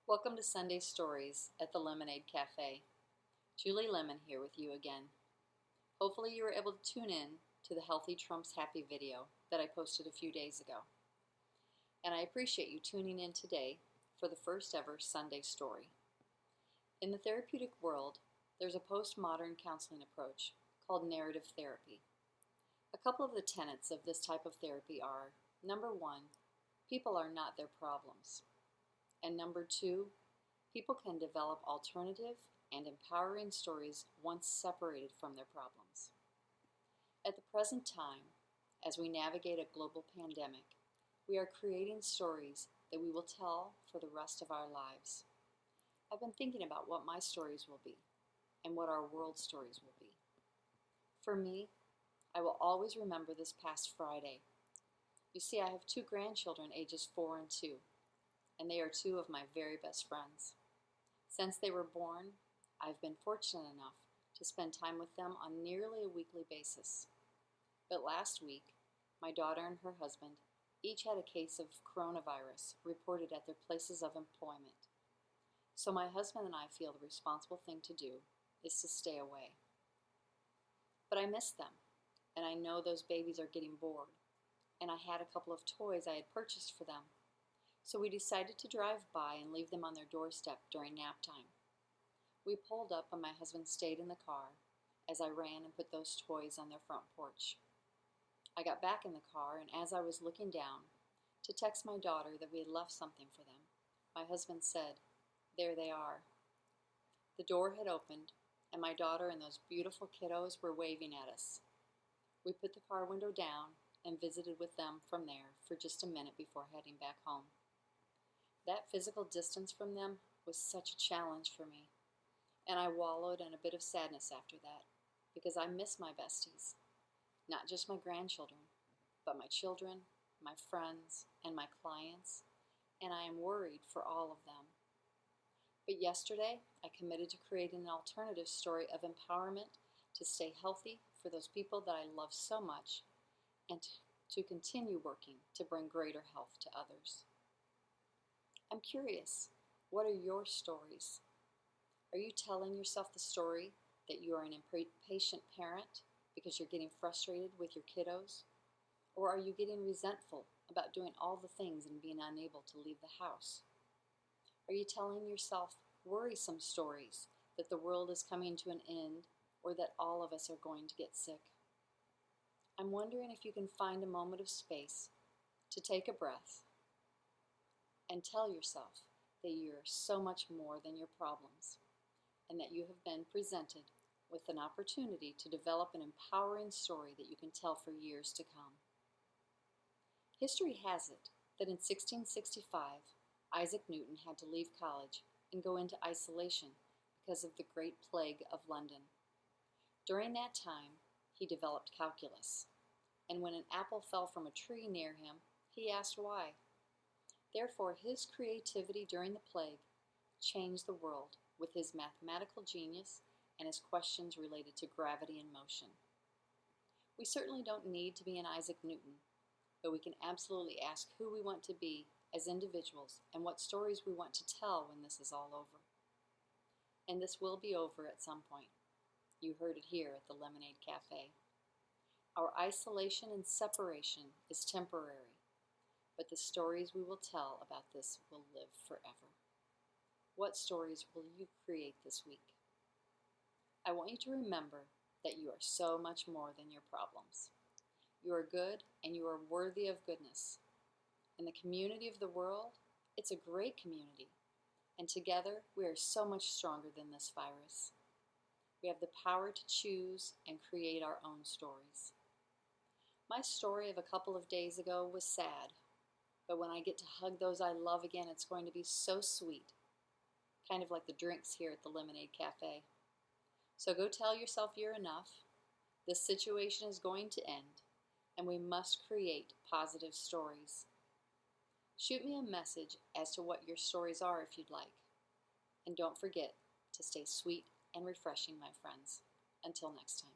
Welcome to Sunday Stories at the Lemonade Cafe. Julie Lemon here with you again. Hopefully you were able to tune in to the Healthy Trumps Happy video that I posted a few days ago. And I appreciate you tuning in today for the first ever Sunday story. In the therapeutic world, there's a postmodern counseling approach called narrative therapy. A couple of the tenets of this type of therapy are, number one, people are not their problems. And number two, people can develop alternative and empowering stories once separated from their problems. At the present time, as we navigate a global pandemic, we are creating stories that we will tell for the rest of our lives. I've been thinking about what my stories will be and what our world stories will be. For me, I will always remember this past Friday. You see, I have two grandchildren ages 4 and 2. And they are two of my very best friends. Since they were born, I've been fortunate enough to spend time with them on nearly a weekly basis. But last week, my daughter and her husband each had a case of coronavirus reported at their places of employment. So my husband and I feel the responsible thing to do is to stay away. But I miss them, and I know those babies are getting bored, and I had a couple of toys I had purchased for them. So we decided to drive by and leave them on their doorstep during nap time. We pulled up and my husband stayed in the car as I ran and put those toys on their front porch. I got back in the car, and as I was looking down to text my daughter that we had left something for them, my husband said, "There they are." The door had opened and my daughter and those beautiful kiddos were waving at us. We put the car window down and visited with them from there for just a minute before heading back home. That physical distance from them was such a challenge for me, and I wallowed in a bit of sadness after that, because I miss my besties, not just my grandchildren, but my children, my friends, and my clients, and I am worried for all of them. But yesterday, I committed to creating an alternative story of empowerment to stay healthy for those people that I love so much, and to continue working to bring greater health to others. I'm curious, what are your stories? Are you telling yourself the story that you are an impatient parent because you're getting frustrated with your kiddos? Or are you getting resentful about doing all the things and being unable to leave the house? Are you telling yourself worrisome stories that the world is coming to an end or that all of us are going to get sick? I'm wondering if you can find a moment of space to take a breath and tell yourself that you are so much more than your problems, and that you have been presented with an opportunity to develop an empowering story that you can tell for years to come. History has it that in 1665, Isaac Newton had to leave college and go into isolation because of the Great Plague of London. During that time, he developed calculus, and when an apple fell from a tree near him, he asked why. Therefore, his creativity during the plague changed the world with his mathematical genius and his questions related to gravity and motion. We certainly don't need to be an Isaac Newton, but we can absolutely ask who we want to be as individuals and what stories we want to tell when this is all over. And this will be over at some point. You heard it here at the Lemonade Cafe. Our isolation and separation is temporary, but the stories we will tell about this will live forever. What stories will you create this week? I want you to remember that you are so much more than your problems. You are good and you are worthy of goodness. In the community of the world, it's a great community, and together we are so much stronger than this virus. We have the power to choose and create our own stories. My story of a couple of days ago was sad, but when I get to hug those I love again, it's going to be so sweet, kind of like the drinks here at the Lemonade Cafe. So go tell yourself you're enough. This situation is going to end, and we must create positive stories. Shoot me a message as to what your stories are if you'd like. And don't forget to stay sweet and refreshing, my friends. Until next time.